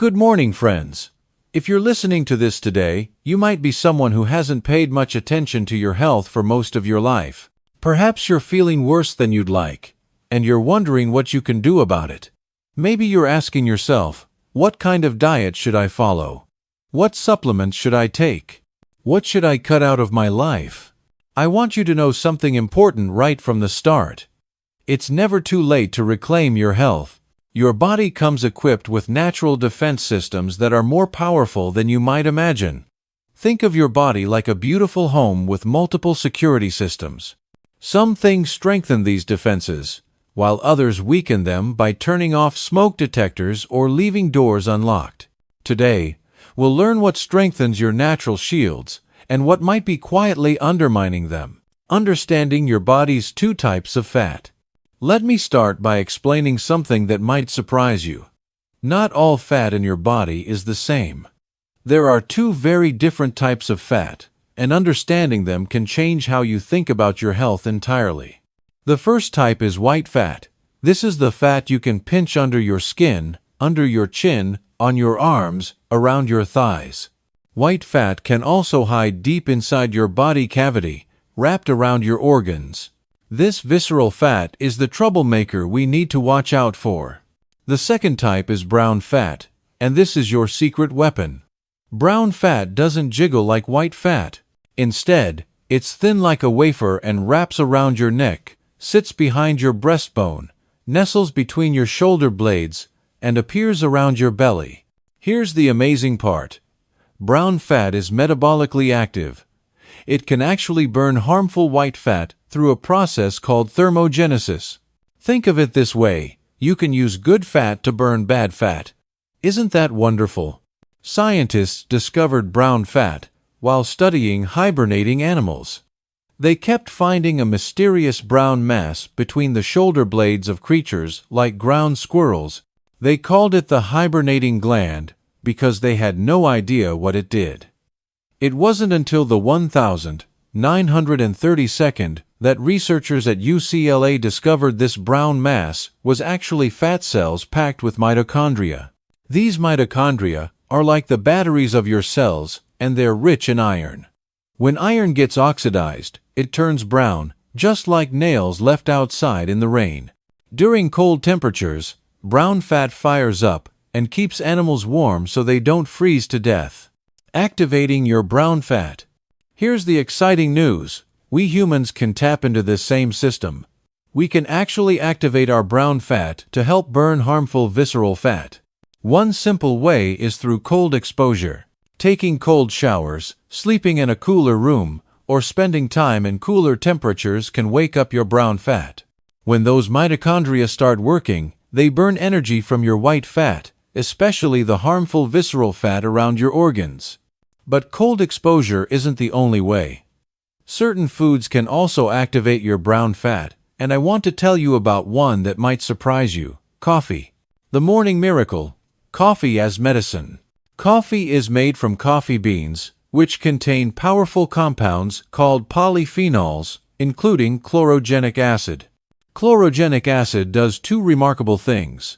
Good morning, friends. If you're listening to this today, you might be someone who hasn't paid much attention to your health for most of your life. Perhaps you're feeling worse than you'd like, and you're wondering what you can do about it. Maybe you're asking yourself, what kind of diet should I follow? What supplements should I take? What should I cut out of my life? I want you to know something important right from the start. It's never too late to reclaim your health. Your body comes equipped with natural defense systems that are more powerful than you might imagine. Think of your body like a beautiful home with multiple security systems. Some things strengthen these defenses, while others weaken them by turning off smoke detectors or leaving doors unlocked. Today, we'll learn what strengthens your natural shields and what might be quietly undermining them. Understanding your body's two types of fat. Let me start by explaining something that might surprise you. Not all fat in your body is the same. There are two very different types of fat, and understanding them can change how you think about your health entirely. The first type is white fat. This is the fat you can pinch under your skin, under your chin, on your arms, around your thighs. White fat can also hide deep inside your body cavity, wrapped around your organs. This visceral fat is the troublemaker we need to watch out for. The second type is brown fat, and this is your secret weapon. Brown fat doesn't jiggle like white fat. Instead, it's thin like a wafer and wraps around your neck, sits behind your breastbone, nestles between your shoulder blades, and appears around your belly. Here's the amazing part. Brown fat is metabolically active. It can actually burn harmful white fat through a process called thermogenesis. Think of it this way, you can use good fat to burn bad fat. Isn't that wonderful? Scientists discovered brown fat while studying hibernating animals. They kept finding a mysterious brown mass between the shoulder blades of creatures like ground squirrels. They called it the hibernating gland because they had no idea what it did. It wasn't until the 1932nd that researchers at UCLA discovered this brown mass was actually fat cells packed with mitochondria. These mitochondria are like the batteries of your cells, and they're rich in iron. When iron gets oxidized, it turns brown, just like nails left outside in the rain. During cold temperatures, brown fat fires up and keeps animals warm so they don't freeze to death. Activating your brown fat. Here's the exciting news. We humans can tap into this same system. We can actually activate our brown fat to help burn harmful visceral fat. One simple way is through cold exposure. Taking cold showers, sleeping in a cooler room, or spending time in cooler temperatures can wake up your brown fat. When those mitochondria start working, they burn energy from your white fat, especially the harmful visceral fat around your organs. But cold exposure isn't the only way. Certain foods can also activate your brown fat, and I want to tell you about one that might surprise you: coffee. The morning miracle. Coffee as medicine. Coffee is made from coffee beans, which contain powerful compounds called polyphenols, including chlorogenic acid. Chlorogenic acid does two remarkable things.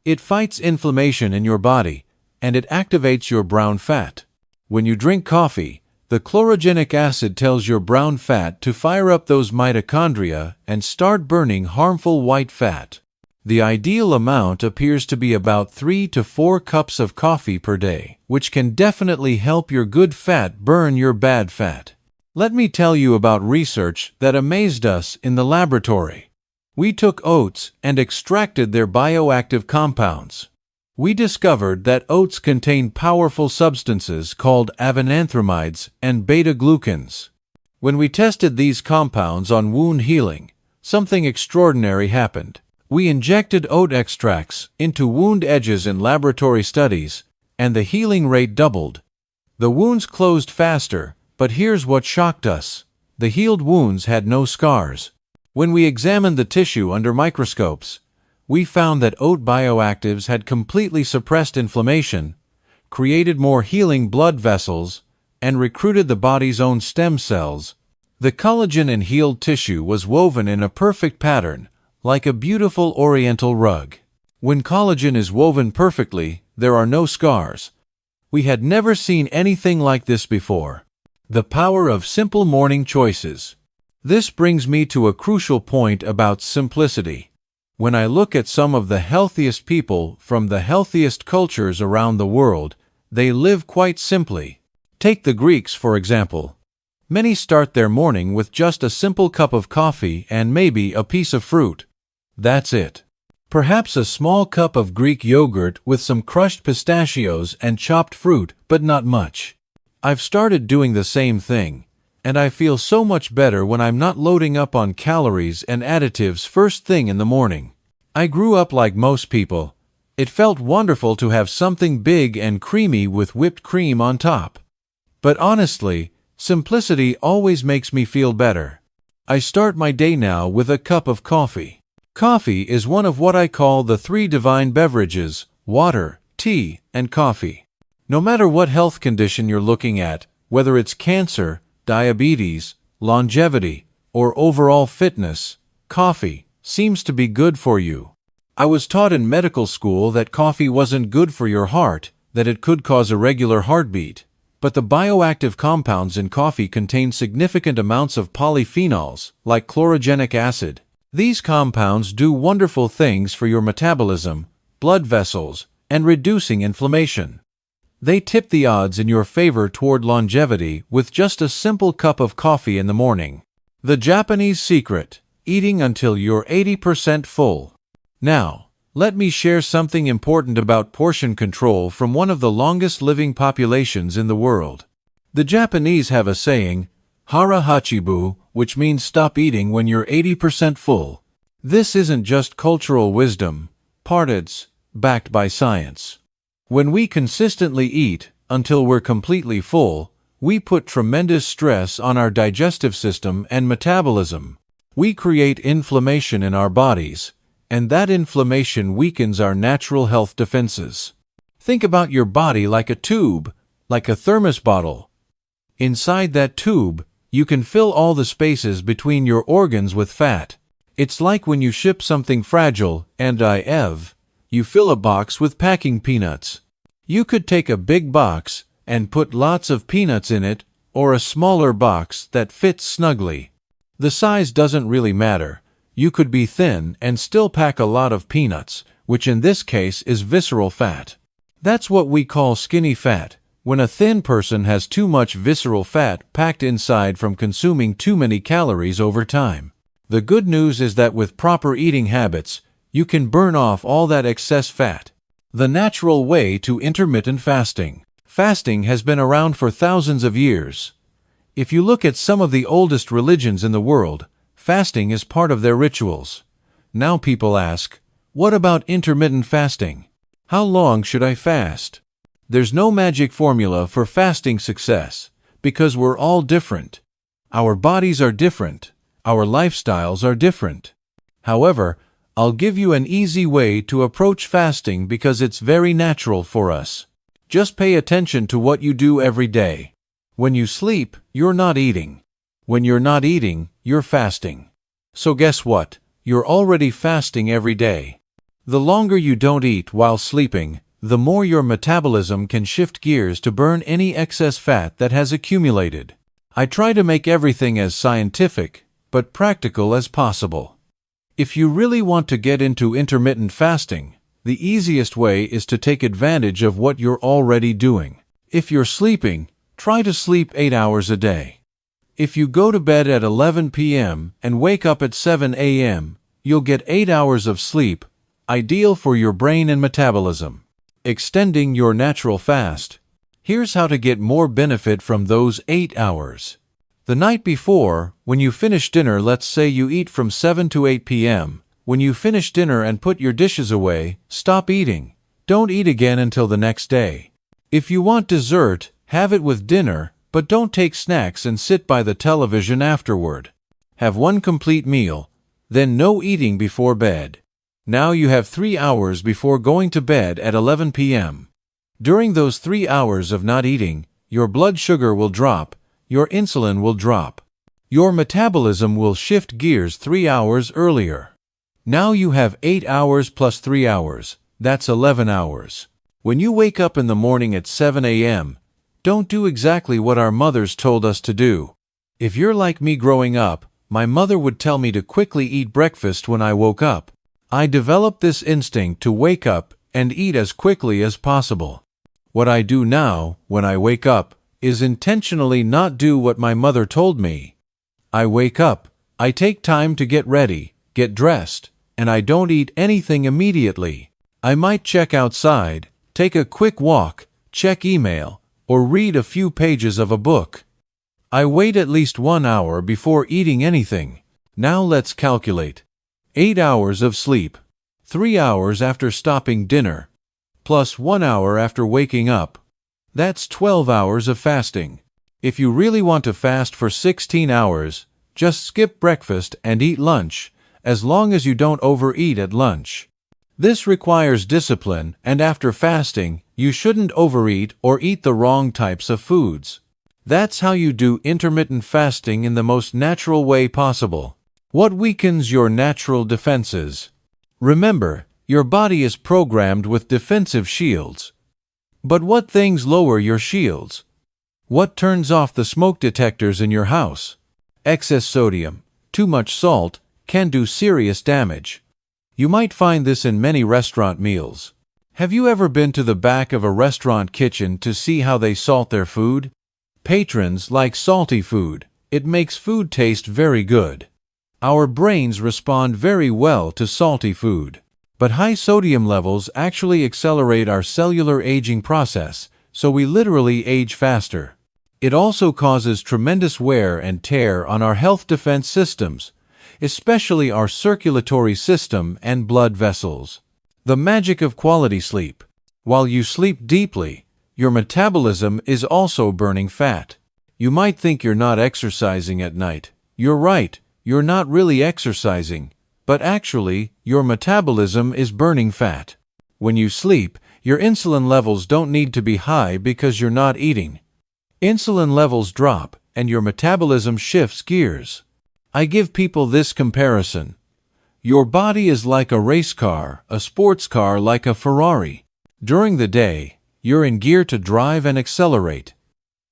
It fights inflammation in your body, and it activates your brown fat. When you drink coffee, the chlorogenic acid tells your brown fat to fire up those mitochondria and start burning harmful white fat. The ideal amount appears to be about 3 to 4 cups of coffee per day, which can definitely help your good fat burn your bad fat. Let me tell you about research that amazed us in the laboratory. We took oats and extracted their bioactive compounds. We discovered that oats contain powerful substances called avenanthramides and beta-glucans. When we tested these compounds on wound healing, something extraordinary happened. We injected oat extracts into wound edges in laboratory studies, and the healing rate doubled. The wounds closed faster, but here's what shocked us. The healed wounds had no scars. When we examined the tissue under microscopes, we found that oat bioactives had completely suppressed inflammation, created more healing blood vessels, and recruited the body's own stem cells. The collagen in healed tissue was woven in a perfect pattern, like a beautiful oriental rug. When collagen is woven perfectly, there are no scars. We had never seen anything like this before. The power of simple morning choices. This brings me to a crucial point about simplicity. When I look at some of the healthiest people from the healthiest cultures around the world, they live quite simply. Take the Greeks, for example. Many start their morning with just a simple cup of coffee and maybe a piece of fruit. That's it. Perhaps a small cup of Greek yogurt with some crushed pistachios and chopped fruit, but not much. I've started doing the same thing, and I feel so much better when I'm not loading up on calories and additives first thing in the morning. I grew up like most people. It felt wonderful to have something big and creamy with whipped cream on top. But honestly, simplicity always makes me feel better. I start my day now with a cup of coffee. Coffee is one of what I call the three divine beverages: water, tea, and coffee. No matter what health condition you're looking at, whether it's cancer, diabetes, longevity, or overall fitness, coffee seems to be good for you. I was taught in medical school that coffee wasn't good for your heart, that it could cause irregular heartbeat. But the bioactive compounds in coffee contain significant amounts of polyphenols, like chlorogenic acid. These compounds do wonderful things for your metabolism, blood vessels, and reducing inflammation. They tip the odds in your favor toward longevity with just a simple cup of coffee in the morning. The Japanese secret: eating until you're 80% full. Now, let me share something important about portion control from one of the longest living populations in the world. The Japanese have a saying, "Hara hachibu," which means stop eating when you're 80% full. This isn't just cultural wisdom, it's backed by science. When we consistently eat until we're completely full, we put tremendous stress on our digestive system and metabolism. We create inflammation in our bodies, and that inflammation weakens our natural health defenses. Think about your body like a tube, like a thermos bottle. Inside that tube, you can fill all the spaces between your organs with fat. It's like when you ship something fragile, you fill a box with packing peanuts. You could take a big box and put lots of peanuts in it, or a smaller box that fits snugly. The size doesn't really matter. You could be thin and still pack a lot of peanuts, which in this case is visceral fat. That's what we call skinny fat, when a thin person has too much visceral fat packed inside from consuming too many calories over time. The good news is that with proper eating habits, you can burn off all that excess fat. The natural way to intermittent fasting. Fasting has been around for thousands of years. If you look at some of the oldest religions in the world, fasting is part of their rituals. Now people ask, what about intermittent fasting? How long should I fast? There's no magic formula for fasting success, because we're all different. Our bodies are different. Our lifestyles are different. However, I'll give you an easy way to approach fasting because it's very natural for us. Just pay attention to what you do every day. When you sleep, you're not eating. When you're not eating, you're fasting. So guess what? You're already fasting every day. The longer you don't eat while sleeping, the more your metabolism can shift gears to burn any excess fat that has accumulated. I try to make everything as scientific, but practical as possible. If you really want to get into intermittent fasting, the easiest way is to take advantage of what you're already doing. If you're sleeping, try to sleep 8 hours a day. If you go to bed at 11 p.m. and wake up at 7 a.m., you'll get 8 hours of sleep, ideal for your brain and metabolism. Extending your natural fast. Here's how to get more benefit from those 8 hours. The night before, when you finish dinner, let's say you eat from 7 to 8 p.m., when you finish dinner and put your dishes away, stop eating. Don't eat again until the next day. If you want dessert, have it with dinner, but don't take snacks and sit by the television afterward. Have one complete meal, then no eating before bed. Now you have 3 hours before going to bed at 11 p.m. During those 3 hours of not eating, your blood sugar will drop, your insulin will drop. Your metabolism will shift gears 3 hours earlier. Now you have 8 hours plus 3 hours, that's 11 hours. When you wake up in the morning at 7 a.m., don't do exactly what our mothers told us to do. If you're like me growing up, my mother would tell me to quickly eat breakfast when I woke up. I developed this instinct to wake up and eat as quickly as possible. What I do now, when I wake up, is intentionally not do what my mother told me. I wake up, I take time to get ready, get dressed, and I don't eat anything immediately. I might check outside, take a quick walk, check email, or read a few pages of a book. I wait at least 1 hour before eating anything. Now let's calculate. 8 hours of sleep, 3 hours after stopping dinner, plus 1 hour after waking up. That's 12 hours of fasting. If you really want to fast for 16 hours, just skip breakfast and eat lunch, as long as you don't overeat at lunch. This requires discipline, and after fasting, you shouldn't overeat or eat the wrong types of foods. That's how you do intermittent fasting in the most natural way possible. What weakens your natural defenses? Remember, your body is programmed with defensive shields. But what things lower your shields? What turns off the smoke detectors in your house? Excess sodium, too much salt, can do serious damage. You might find this in many restaurant meals. Have you ever been to the back of a restaurant kitchen to see how they salt their food? Patrons like salty food. It makes food taste very good. Our brains respond very well to salty food. But high sodium levels actually accelerate our cellular aging process, so we literally age faster. It also causes tremendous wear and tear on our health defense systems, especially our circulatory system and blood vessels. The magic of quality sleep. While you sleep deeply, your metabolism is also burning fat. You might think you're not exercising at night. You're right, you're not really exercising. But actually, your metabolism is burning fat. When you sleep, your insulin levels don't need to be high because you're not eating. Insulin levels drop, and your metabolism shifts gears. I give people this comparison. Your body is like a race car, a sports car like a Ferrari. During the day, you're in gear to drive and accelerate.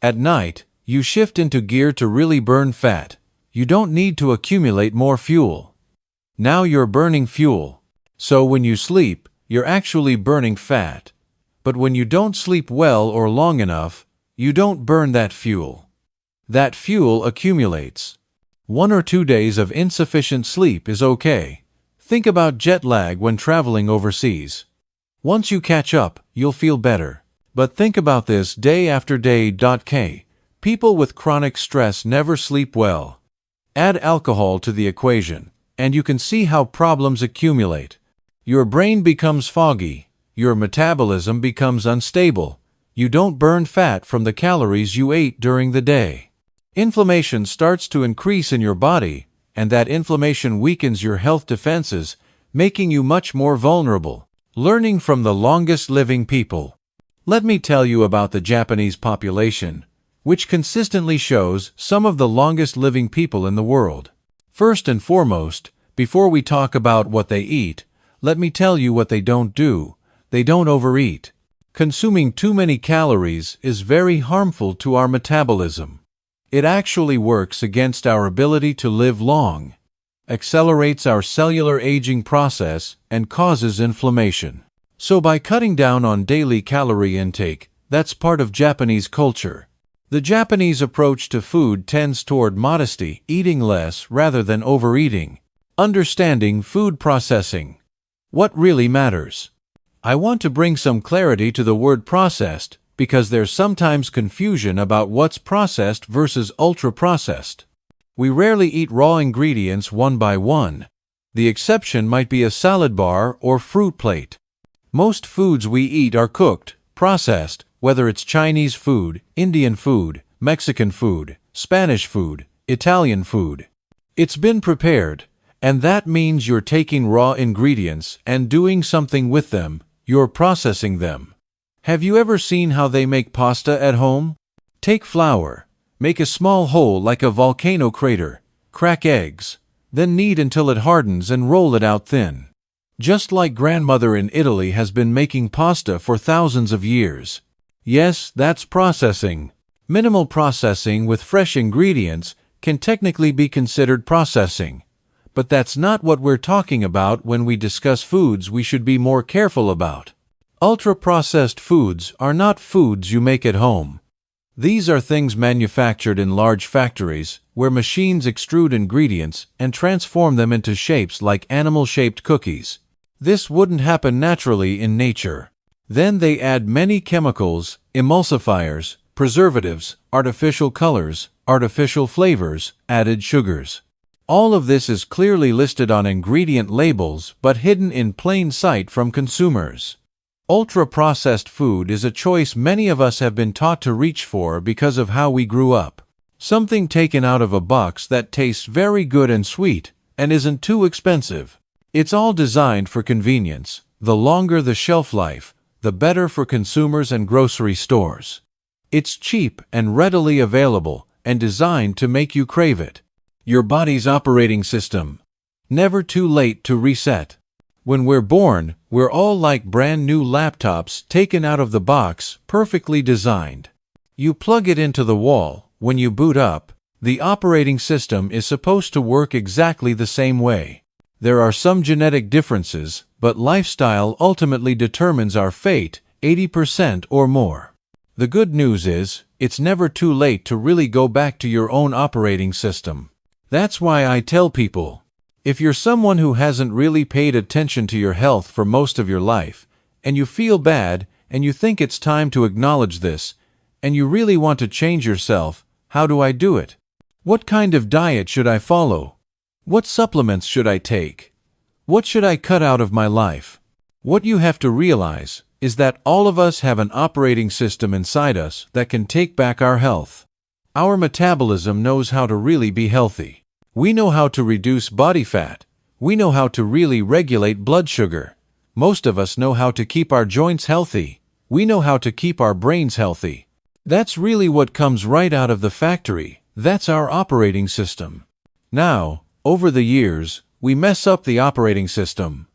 At night, you shift into gear to really burn fat. You don't need to accumulate more fuel. Now you're burning fuel. So when you sleep, you're actually burning fat. But when you don't sleep well or long enough, you don't burn that fuel. That fuel accumulates. 1 or 2 days of insufficient sleep is okay. Think about jet lag when traveling overseas. Once you catch up, you'll feel better. But think about this day after day. People with chronic stress never sleep well. Add alcohol to the equation, and you can see how problems accumulate. Your brain becomes foggy, your metabolism becomes unstable, you don't burn fat from the calories you ate during the day. Inflammation starts to increase in your body, and that inflammation weakens your health defenses, making you much more vulnerable. Learning from the longest living people. Let me tell you about the Japanese population, which consistently shows some of the longest living people in the world. First and foremost, before we talk about what they eat, let me tell you what they don't do. They don't overeat. Consuming too many calories is very harmful to our metabolism. It actually works against our ability to live long, accelerates our cellular aging process, and causes inflammation. So by cutting down on daily calorie intake, that's part of Japanese culture. The Japanese approach to food tends toward modesty, eating less rather than overeating. Understanding food processing. What really matters? I want to bring some clarity to the word processed, because there's sometimes confusion about what's processed versus ultra-processed. We rarely eat raw ingredients one by one. The exception might be a salad bar or fruit plate. Most foods we eat are cooked, processed, whether it's Chinese food, Indian food, Mexican food, Spanish food, Italian food. It's been prepared, and that means you're taking raw ingredients and doing something with them, you're processing them. Have you ever seen how they make pasta at home? Take flour, make a small hole like a volcano crater, crack eggs, then knead until it hardens and roll it out thin. Just like grandmother in Italy has been making pasta for thousands of years. Yes, that's processing. Minimal processing with fresh ingredients can technically be considered processing. But that's not what we're talking about when we discuss foods we should be more careful about. Ultra-processed foods are not foods you make at home. These are things manufactured in large factories where machines extrude ingredients and transform them into shapes like animal-shaped cookies. This wouldn't happen naturally in nature. Then they add many chemicals, emulsifiers, preservatives, artificial colors, artificial flavors, added sugars. All of this is clearly listed on ingredient labels but hidden in plain sight from consumers. Ultra-processed food is a choice many of us have been taught to reach for because of how we grew up. Something taken out of a box that tastes very good and sweet, and isn't too expensive. It's all designed for convenience. The longer the shelf life, the better for consumers and grocery stores. It's cheap and readily available, and designed to make you crave it. Your body's operating system. Never too late to reset. When we're born, we're all like brand new laptops taken out of the box, perfectly designed. You plug it into the wall. When you boot up, the operating system is supposed to work exactly the same way. There are some genetic differences, but lifestyle ultimately determines our fate, 80% or more. The good news is, it's never too late to really go back to your own operating system. That's why I tell people, if you're someone who hasn't really paid attention to your health for most of your life, and you feel bad, and you think it's time to acknowledge this, and you really want to change yourself, how do I do it? What kind of diet should I follow? What supplements should I take? What should I cut out of my life? What you have to realize is that all of us have an operating system inside us that can take back our health. Our metabolism knows how to really be healthy. We know how to reduce body fat. We know how to really regulate blood sugar. Most of us know how to keep our joints healthy. We know how to keep our brains healthy. That's really what comes right out of the factory. That's our operating system. Now, over the years, we mess up the operating system.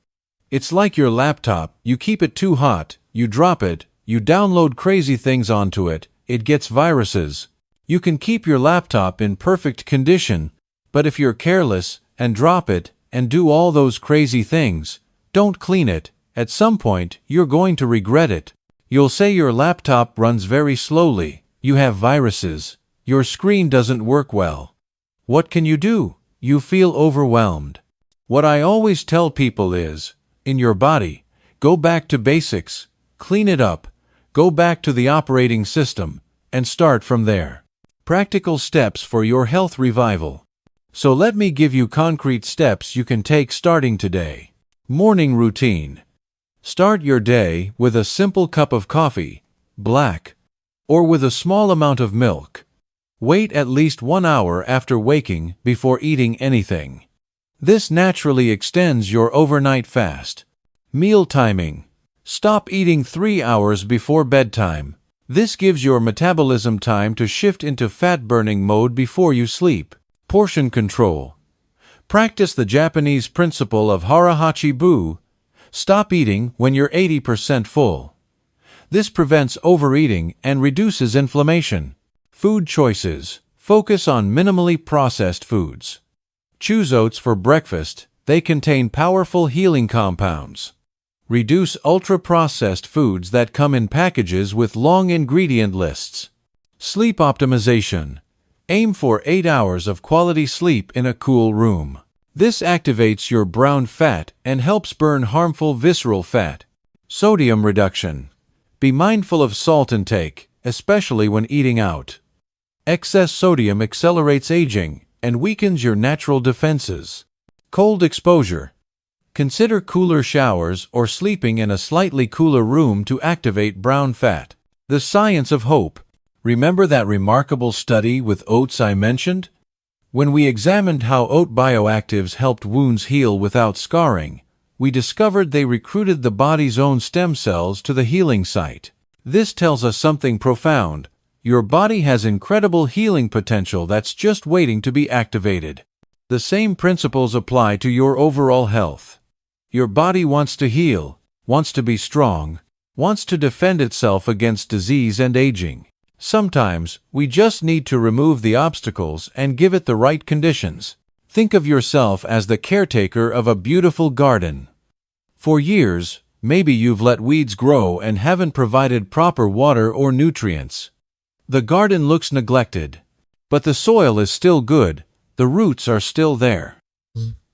It's like your laptop. You keep it too hot, you drop it, you download crazy things onto it, it gets viruses. You can keep your laptop in perfect condition, but if you're careless, and drop it, and do all those crazy things, don't clean it, at some point, you're going to regret it. You'll say your laptop runs very slowly, you have viruses, your screen doesn't work well. What can you do? You feel overwhelmed. What I always tell people is, in your body, go back to basics, clean it up, go back to the operating system, and start from there. Practical steps for your health revival. So let me give you concrete steps you can take starting today. Morning routine. Start your day with a simple cup of coffee, black, or with a small amount of milk. Wait at least 1 hour after waking before eating anything. This naturally extends your overnight fast. Meal timing. Stop eating 3 hours before bedtime. This gives your metabolism time to shift into fat-burning mode before you sleep. Portion control. Practice the Japanese principle of hara-hachi-bu. Stop eating when you're 80% full. This prevents overeating and reduces inflammation. Food choices. Focus on minimally processed foods. Choose oats for breakfast. They contain powerful healing compounds. Reduce ultra-processed foods that come in packages with long ingredient lists. Sleep optimization. Aim for 8 hours of quality sleep in a cool room. This activates your brown fat and helps burn harmful visceral fat. Sodium reduction. Be mindful of salt intake, especially when eating out. Excess sodium accelerates aging and weakens your natural defenses. Cold exposure. Consider cooler showers or sleeping in a slightly cooler room to activate brown fat. The science of hope. Remember that remarkable study with oats I mentioned? When we examined how oat bioactives helped wounds heal without scarring, we discovered they recruited the body's own stem cells to the healing site. This tells us something profound. Your body has incredible healing potential that's just waiting to be activated. The same principles apply to your overall health. Your body wants to heal, wants to be strong, wants to defend itself against disease and aging. Sometimes, we just need to remove the obstacles and give it the right conditions. Think of yourself as the caretaker of a beautiful garden. For years, maybe you've let weeds grow and haven't provided proper water or nutrients. The garden looks neglected, but the soil is still good, the roots are still there.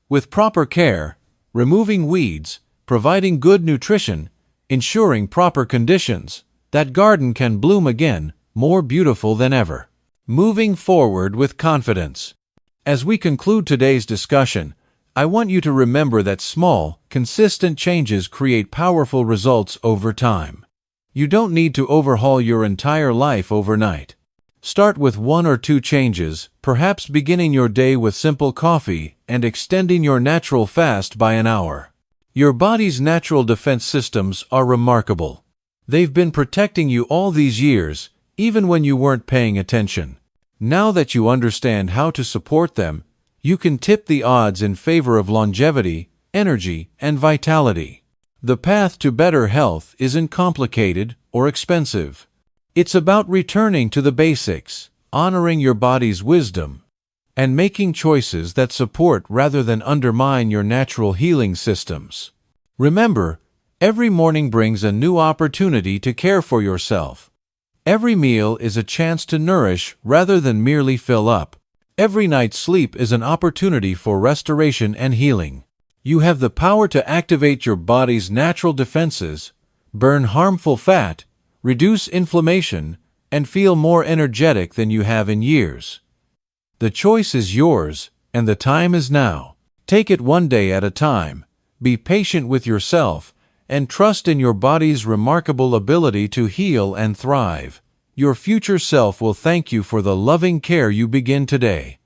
With proper care, removing weeds, providing good nutrition, ensuring proper conditions, that garden can bloom again, more beautiful than ever. Moving forward with confidence. As we conclude today's discussion, I want you to remember that small, consistent changes create powerful results over time. You don't need to overhaul your entire life overnight. Start with 1 or 2 changes, perhaps beginning your day with simple coffee and extending your natural fast by an hour. Your body's natural defense systems are remarkable. They've been protecting you all these years, even when you weren't paying attention. Now that you understand how to support them, you can tip the odds in favor of longevity, energy, and vitality. The path to better health isn't complicated or expensive. It's about returning to the basics, honoring your body's wisdom, and making choices that support rather than undermine your natural healing systems. Remember, every morning brings a new opportunity to care for yourself. Every meal is a chance to nourish rather than merely fill up. Every night's sleep is an opportunity for restoration and healing. You have the power to activate your body's natural defenses, burn harmful fat, reduce inflammation, and feel more energetic than you have in years. The choice is yours, and the time is now. Take it one day at a time, be patient with yourself, and trust in your body's remarkable ability to heal and thrive. Your future self will thank you for the loving care you begin today.